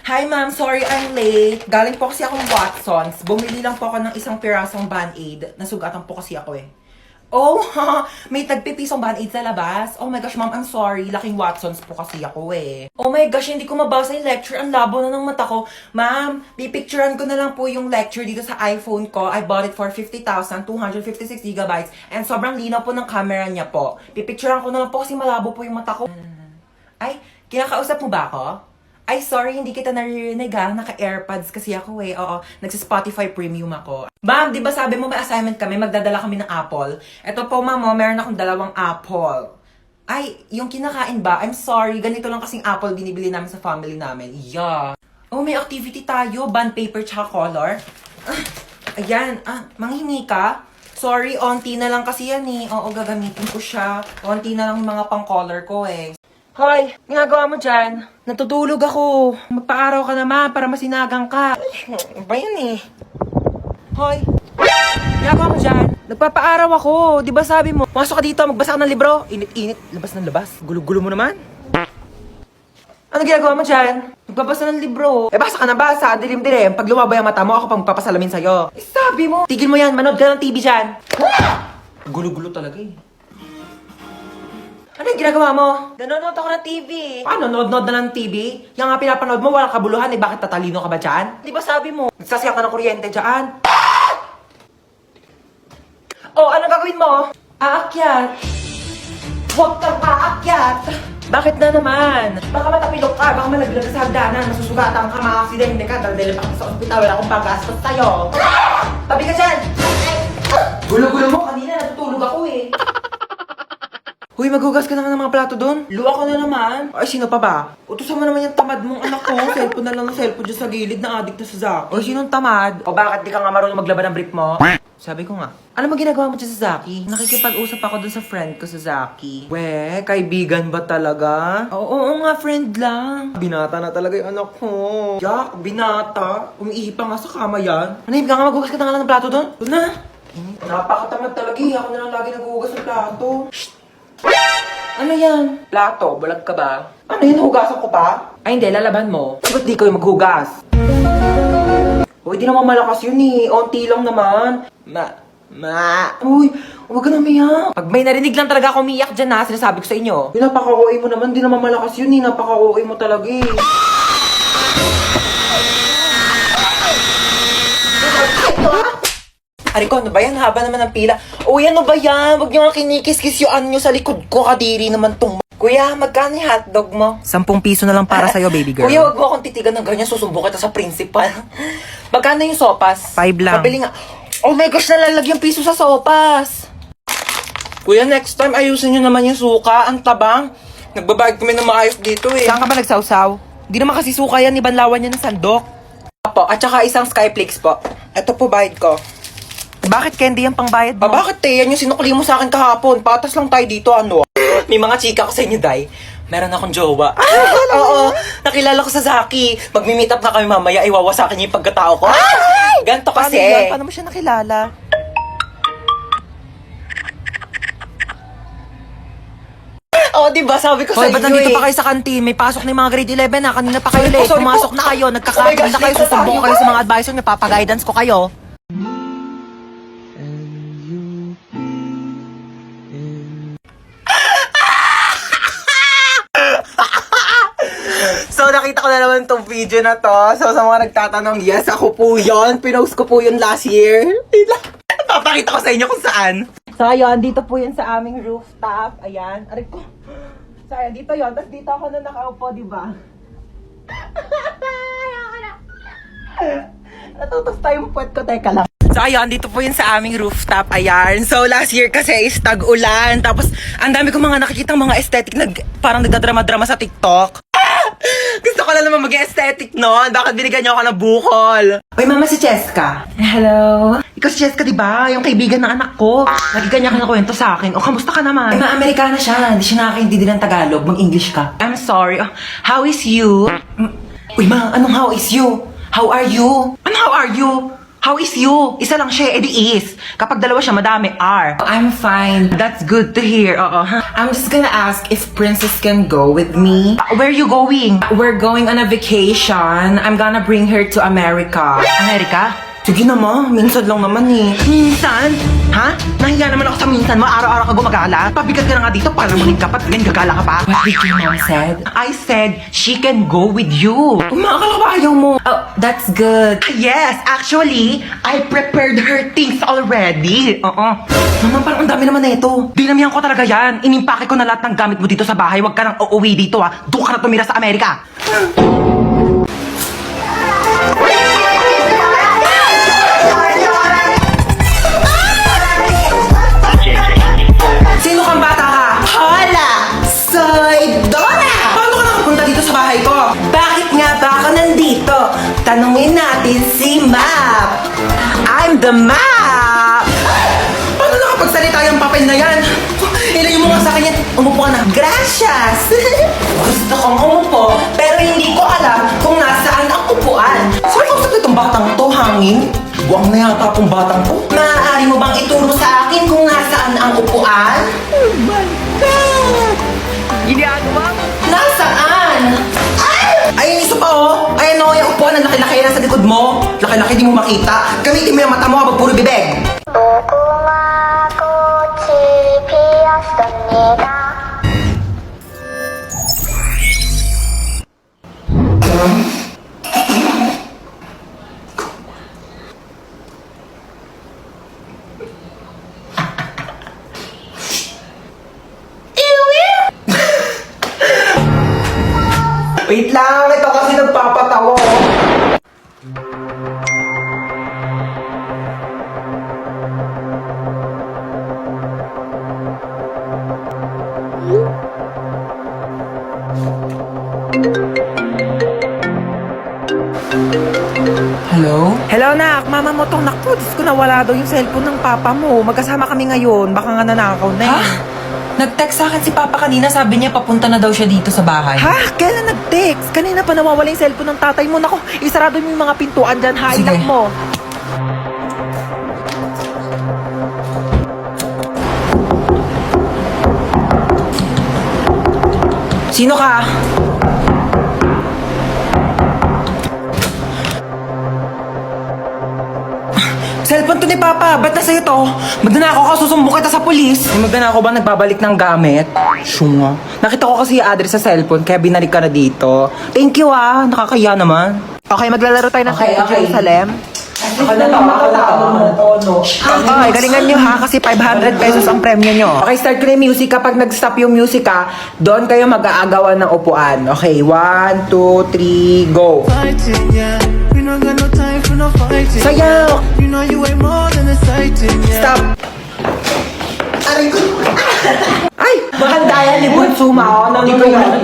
Hi ma'am, sorry I'm late. Galing po kasi akong Watsons. Bumili lang po ako ng isang pirasong Band-Aid. Nasugatan po kasi ako eh. Oh, may tagpipisong Band-Aid sa labas. Oh my gosh, ma'am, I'm sorry. Laking Watsons po kasi ako eh. Oh my gosh, hindi ko mabasa yung lecture. Ang labo na ng mata ko. Ma'am, pipicturean ko na lang po yung lecture dito sa iPhone ko. I bought it for 50,000, 256 gigabytes. And sobrang linaw po ng camera niya po. Pipicturean ko na lang po kasi malabo po yung mata ko. Ay, kinakausap mo ba ako? Ay, sorry, hindi kita naririnig ha. Naka-AirPods kasi ako eh. Oo, nagsa-Spotify Premium ako. Ma'am, di ba sabi mo may assignment kami, magdadala kami ng apple? Ito po, ma'am, meron akong 2 apple. Ay, yung kinakain ba? I'm sorry, ganito lang kasing apple binibili namin sa family namin. Yeah. Oh, may activity tayo. Bond paper tsaka color. Ayan, manghingi ka? Sorry, onti na lang kasi yan eh. Oo, gagamitin ko siya. Onti na lang yung mga pang-color ko eh. Hoy, ginagawa mo dyan? Natutulog ako. Magpa-araw ka naman para masinagang ka. Ba yan eh? Hoy, ginagawa mo dyan? Nagpapa-araw ako. Di ba sabi mo? Masok ka dito, magbasa ka ng libro. Init-init, labas ng labas. Gulo-gulo mo naman. Ano ginagawa mo dyan? Nagbabasa ng libro. Eh, basa ka na basa. Dilim-dilim. Pag lumabay ang mata mo, ako pang magpapasalamin sa'yo. Eh, sabi mo. Tigil mo yan. Manood ka ng TV dyan. Gulo-gulo talaga eh. Ano yung ginagawa mo? Nanonood ako ng TV. Paano? Nanonood na ng TV? Yung nga pinapanood mo, walang kabuluhan eh. Bakit tatalino ka ba dyan? Di ba sabi mo? Nagsasaya ka ng kuryente dyan. Oh, ano gagawin mo? Aakyat. Huwag kang aakyat. Bakit na naman? Baka matapilok ka, baka malaglag ka sa hagdanan, masusugatan ka, makaksidente ka, daldalin pa ka sa ospital, wala akong panggastos sa'yo. Tabi ka dyan! Gulo-gulo mo, kanina natutulog ako eh. Uy, maghugas ka naman ng mga plato doon. Luwa ko na naman. Ay, sino pa ba? Utusan mo naman yung tamad mong anak ko. Cellphone na lang ng cellphone dyan sa gilid na addict na sa Zaki. O, sinong tamad? O bakit di ka nga marunong maglaban ng brief mo? Sabi ko nga. Ano mo ginagawa mo dyan sa Zaki? Nakikipag-usap ako dun sa friend ko sa Zaki. We, kaibigan ba talaga? Oo nga, friend lang. Binata na talaga yung anak ko. Jack, binata. Umiihi pa nga sa kama yan. Ano, ka nga maghugas ka na nga lang ng plato doon? Doon na. Napakatamad talaga eh. Ako na lang lagi naghuhugas ng plato. Shh! Ano yan? Plato, bulag ka ba? Ano yun, hugasan ko pa? Ay hindi, lalaban mo. Ba't di kayo maghugas? Uy, di naman malakas yun eh. Onti lang naman. Uy, huwag ka na umiyak. Pag may narinig lang talaga ako umiyak dyan na, sinasabi ko sa inyo. Napaka-OA mo naman, di naman malakas yun eh. Napaka-OA mo talaga eh. Ariko, ano ba yan? Haba naman ang pila. Uy, ano ba yan? Huwag niyo nga kinikis-kis yung ano nyo sa likod ko. Kadiri naman tong... Kuya, magkano yung hotdog mo? 10 piso na lang para sa'yo, baby girl. Kuya, huwag mo akong titigan ng ganyan. Susumbong kita sa principal. Magkano yung sopas? 5 lang. Pabili nga. Oh my gosh, nalalagyan piso sa sopas. Kuya, next time ayusin nyo naman yung suka. Ang tabang. Nagbabayad kami ng maayos dito eh. Saan ka ba nagsawsaw? Di naman kasi suka yan. Ibanlawan niya ng sandok. Apo, at saka isang Skyflakes po. Ito po bayad ko. Bakit candy yung pangbayad mo? Bakit eh? Yan yung sinukli mo sa akin kahapon. Patas lang tayo dito, ano? May mga chika ko sa inyo, Day. Meron akong jowa. Oo, nakilala ko sa Zaki. Magmi-meet up na kami mamaya, iwawasakin niya yung pagkatao ko. Ganto Paano kasi. yan? Paano mo siya nakilala? Oo, diba? Sabi ko sa Hoy, inyo ba't nandito eh. pa kayo sa kantin? May pasok na yung mga grade 11 na. Kanina pa kayo late. sorry po. Pumasok na kayo. Oh my Nagkakaroon gosh, na kayo. late na Susumbong tayo. kayo sa mga advisor niyo. Papag-guidance ko kayo. So, nakita ko na naman tong video na to. So, sa mga nagtatanong, yes, ako po yun. Pinost ko po yun last year. Papakita ko sa inyo kung saan. So, ayun, dito po yun sa aming rooftop. Ayan. Aray ko. So, ayan, dito yun. Tapos dito ako na nakaupo, di ba? Natutos tayo yung puwet ko. Teka lang. So, ayun, dito po yun sa aming rooftop. Ayan. So, last year kasi is tag-ulan. Tapos, ang dami ko mga nakikitang mga aesthetic na parang nagdadrama-drama sa TikTok. Gusto ko lang naman mag-aesthetic, no? Bakit binigyan niyo ako ng bukol? Uy, mama, si Cheska. Hello? Ikaw si Cheska, di ba? Yung kaibigan ng anak ko. Nagiganya ka na kwento sa akin. O, kamusta ka naman? Ay, ma-Amerikana siya. Hindi siya nakakaintindi ng Tagalog. Mag-English ka. I'm sorry. How is you? Uy, ma, anong how is you? How are you? Ano how are you? How is you? Isa lang siya, edi is. Kapag dalawa siya, madami, R. I'm fine. That's good to hear, oo. I'm just gonna ask if Princess can go with me. Where are you going? We're going on a vacation. I'm gonna bring her to America. Amerika? Sige na ma, minsan lang naman eh. Minsan? Ha? Nahiya naman ako sa minsan mo. Araw-araw ka gumagala. Pabigat ka na nga dito para mamunig ka pa. Ganyan gagala ka pa. What did your mom said? I said, she can go with you. Umakala ba ayaw mo? Oh, that's good. Yes, actually, I prepared her things already. Oo. Naman parang ang dami naman na ito. Dinamihan ko talaga yan. Inimpake ko na lahat ng gamit mo dito sa bahay. Huwag ka nang uuwi dito ha. Doon ka na tumira sa Amerika. Sino kang bata ka? Hala! Soy Dora! Paano ka nakapunta dito sa bahay ko? Bakit nga ba ako nandito? Tanungin natin si Map. I'm the Map! Paano nakapagsalita yung papel na yan? Ilayo mo nga sa akin yan. Umupo ka na. Gracias! Gusto kong umupo, pero hindi ko alam kung nasaan ang upuan. Saan ko sa itong batang to, hangin? Buwang na yata akong batang to. Maaari mo bang ituro sa akin kung nasaan ang upuan? Oh my God! Ginagawa mo? Nasaan? Ay, isa pa oh! Ay, ano, yung upuan ang laki-laki na sa likod mo. Laki-laki, di mo makita. Gamitin mo yung mata mo habang puro bibig. 무궁화 꽃이 피었습니다. Wait lang, ito kasi nagpapatawa. Hello? Hello, nak. Mama mo tong naku. Diyos ko, nawala daw yung cellphone ng papa mo. Magkasama kami ngayon. Baka nga nanakaw na Ha? eh. Nag-text sa akin si Papa kanina, sabi niya papunta na daw siya dito sa bahay. Ha? Kailan nag-text? Kanina pa nawawala yung cellphone ng tatay mo. Naku, isarado mo yung mga pintuan dyan. Hailak Sige. mo. Sino ka? Cellphone to ni Papa, ba't na sa'yo to? Magnanakaw ka, susumbong kita sa polis. May magnanakaw ba nagbabalik ng gamit? Syunga. Nakita ko kasi yung address sa cellphone, kaya binalik ka na dito. Thank you ah, nakakaya naman. Okay, maglalaro tayo ng Okay, City okay. Jerusalem. Ako na to. Okay, galingan nyo ha, kasi 500 pesos ang premyo nyo. Okay, start ko na yung music. Kapag nag-stop yung music doon kayo mag-aagawan ng upuan. Okay, 1, 2, 3, go. Fighting, yeah. We don't got no time for no fighting. Sayaw! You know you ain't more than a sighting, yeah. Stop! Aray ko! Ay! Maganda yan ni Bunso, ma. Hindi ko yan.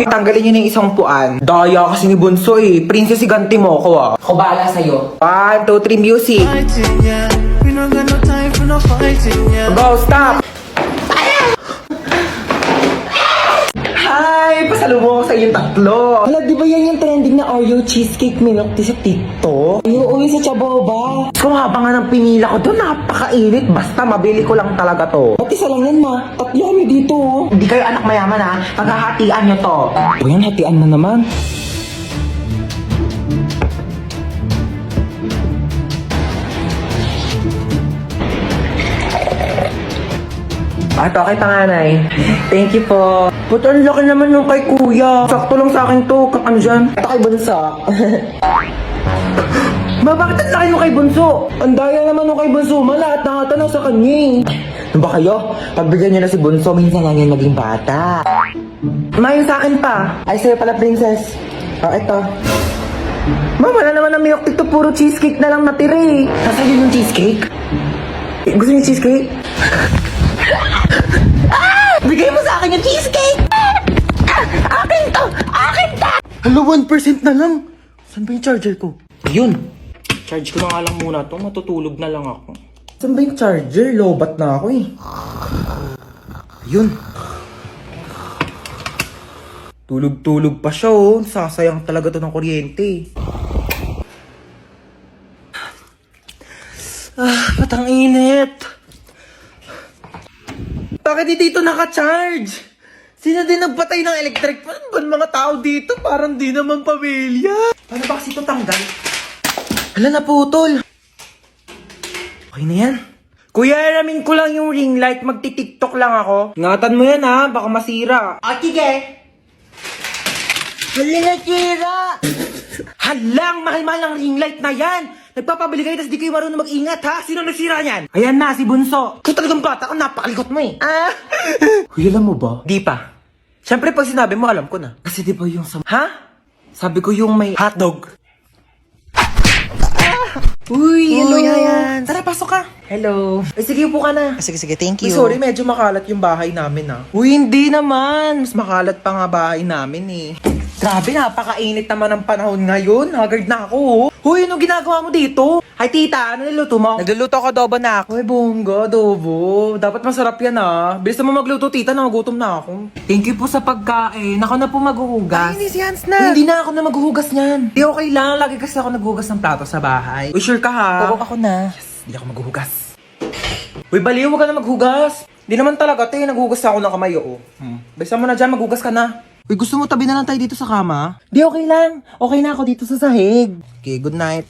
Tanggalin niyo na yung isang puan. Daya kasi ni Bunso eh. Princess, iganti mo ako ah. Ako bahala sa'yo. 1, 2, 3, music. Fighting, yeah. We don't got no time for no fighting, yeah. Go, stop! Hi! Pasalubong ako sa inyong tatlo. Hala, di ba yan yung trending na Oreo cheesecake milk tea sa TikTok? Yung sa Chaboba. Kung habang nga ng pinila ko doon, napakainit. Basta mabili ko lang talaga to. Ba't isa lang yan, ma? Tatlo kami dito. Hindi kayo anak mayaman ha. Paghahatian nyo to. O yan, hatian na naman. Okay, panganay. Thank you po. Ba't ang laki naman yung kay kuya? Sakto lang sa akin to. Ano dyan? Ito kay Bunso. Ma, bakit ang laki nung kay Bunso? Ang daya naman nung kay Bunso. Ma, lahat nakatanaw sa kanya eh. Ano ba kayo? Pagbigyan nyo na si Bunso, minsan lang yan naging bata. Ma, yung sa akin pa. Ay, sa'yo pala, princess. Ito. Ma, wala naman na milk dito. Puro cheesecake na lang natira eh. Nasaan yun yung cheesecake? Gusto niyo cheesecake? Bigay mo sa akin yung cheesecake! Akin to! Akin to! Hala, 1% na lang. Saan ba yung charger ko? Yun. Charge ko na nga lang muna to. Matutulog na lang ako. Saan ba yung charger? Lobat na ako eh. Yun. Tulog-tulog pa siya oh. Sasayang talaga to ng kuryente. Tang init. Bakit di dito naka-charge? Sino din nagpatay ng electric fan? Ba mga tao dito? Parang di naman pamilya. Paano ba kasi ito tanggal? Hala, naputol. Okay na yan. Kuya, aramin ko lang yung ring light. Magti-tiktok lang ako. Ingatan mo yan ha, baka masira. Ah, sige. Hala, nasira. Halang, mahal-mahal ng ring light na yan. Nagpapabili kayo, tapos di kayo marunong mag-ingat ha. Sino nagsira yan? Ayan na, si Bunso. Kung talagang bata ka, napakalikot mo eh. Ah. Kuya, alam mo ba? Di pa. Siyempre, pag sinabi mo, alam ko na. Kasi di ba yung sa... Ha? Sabi ko yung may hotdog. Uy, hello. Ayan. Tara, pasok ka. Hello. Ay, sige, upo ka na. Sige, thank Uy, sorry, medyo makalat yung bahay namin, ah. Uy, hindi naman. Mas makalat pa nga bahay namin, eh. Grabe, napakainit naman ang panahon ngayon. Haggard na ako, oh. Uy, ano ginagawa mo dito? Hi, tita. Ano niluto mo? Nagluluto ko adobo na ako. Uy, bongga, adobo. Dapat masarap yan, ah. Bilis mo magluto, tita. Nagugutom na ako. Thank you po sa pagkain. Ako na po maghuhugas. Ay, si Hans na. Hindi na ako na maghuhugas niyan. Di okay lang. Lagi kasi ako naghuhugas ng plato sa bahay. Uy, sure ka, ha? Oo, ako na. Hindi ako maghuhugas. Uy, baliw, huwag ka na maghugas. Hindi naman talaga, te. Naghuhugas ako ng kamay, oo. Bisa mo na dyan, maghugas ka na. Uy, gusto mo tabi na lang tayo dito sa kama? Di, okay lang. Okay na ako dito sa sahig. Okay, good night.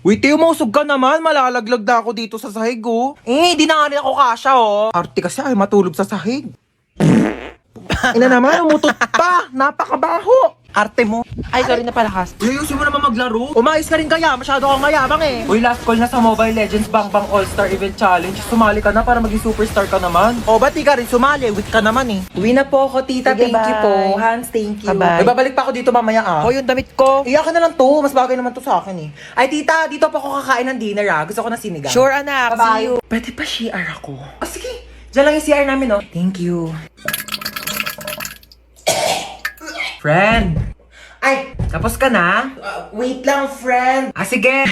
Uy, Teo, mausog ka naman. Malalaglag na ako dito sa sahig, oh. Eh, di na nga rin ako kasha, oh. Arte kasi ay matulog sa sahig. Ina naman, umutot pa. Napakabaho. Arte mo. Ay, sorry na pala, Has. Uy, ayusin mo naman maglaro. Umayos ka rin kaya. Masyado kang mayabang eh. Uy, last call na sa Mobile Legends Bang Bang All-Star Event Challenge. Sumali ka na para maging superstar ka naman. O, ba't di ka rin sumali? Weak ka naman eh. Uwi na po ako, tita. Sige, Thank you bye. po. Hans, thank you. Bye-bye. Ay, babalik pa ako dito mamaya ah. O, yung damit ko. Iyakin na lang to. Mas bagay naman to sa akin eh. Ay, tita, dito pa ako kakain ng dinner ah. Gusto ko na sinigang. Sure, anak. Bye-bye. See you. Pwede pa CR ako? Ah, sige. Diyan lang yung CR namin, oh. Thank you. Friend. Ay, tapos ka na? Wait lang, friend. Ah, sige.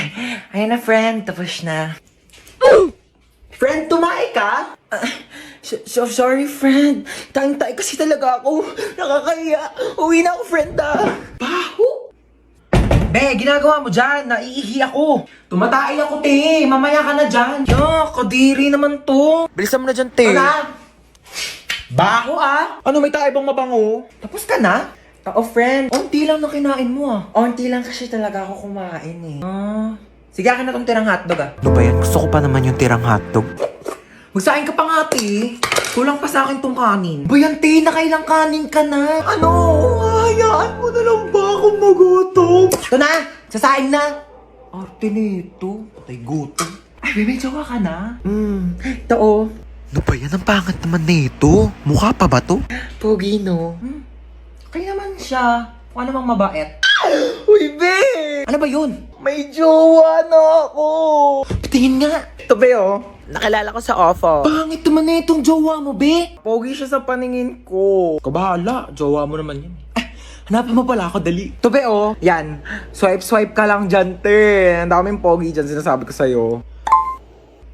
Ayun na, friend. Tapos na. Friend, tumae ka? Sorry, friend. Tayong-tay kasi talaga ako. Nakakahiya. Uwi na ako, friend, ah. Baho. Be, ginagawa mo dyan. Naiihi ako. Tumatay ako, te. Mamaya ka na dyan. Yo, kadiri naman to. Bilisan mo na dyan, te. Ano? Baho, ah. Ano, may tayo bang mabango? Tapos ka na? Oo, friend. Onti lang na kinain mo, ah. Onti lang kasi talaga ako kumain, eh. Sige, akin na tong tirang hotdog, ah. Ano ba yan? Gusto ko pa naman yung tirang hotdog. Magsain ka pa nga, te. Kulang pa sa akin tong kanin. Bayan, te, nakailang kanin ka na. Ano? Hayaan mo na lang ba akong magutom? Ito na! Sasain na! Arte nito. Patay gutom. Ay, may jowa ka na? Ito, oh. Ano ba yan? Ang pangat naman nito. Mukha pa ba to? Pogi, no? Okay naman siya. Mukha namang mabait. Uy, be! Ano ba yun? May jowa na ako! Patingin nga. Ito, be, oh. Nakilala ko sa ofo. Pangit naman na itong jowa mo, be. Pogi siya sa paningin ko. Kabahala, jowa mo naman yan. Hanapin mo pala ako, dali. Ito, be, oh. Yan. Swipe ka lang dyan, te. Ang daming pogi dyan, sinasabi ko sa'yo.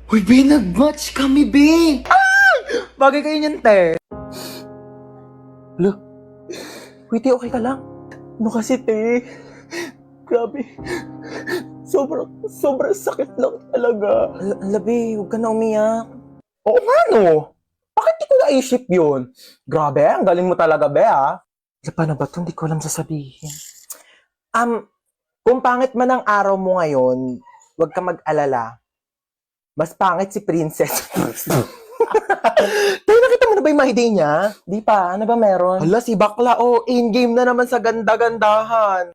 Uy, be, nag-match kami, be. Ah! Bagay kayo niyan, te. Look. Uy, te, okay ka lang? Ano kasi, te? Grabe. Sobrang sakit lang talaga. Labi, huwag ka na umiyak. Oo nga, no? Bakit di ko naisip yun? Grabe, ang galing mo talaga, be, ah. Paano ba ito? Hindi ko alam sasabihin. Kung pangit man ang araw mo ngayon, huwag ka mag-alala. Mas pangit si Princess. Tayo, nakita mo na ba yung mahiday niya? Di pa, ano ba meron? Hala, si Bakla, oh, in-game na naman sa ganda-gandahan.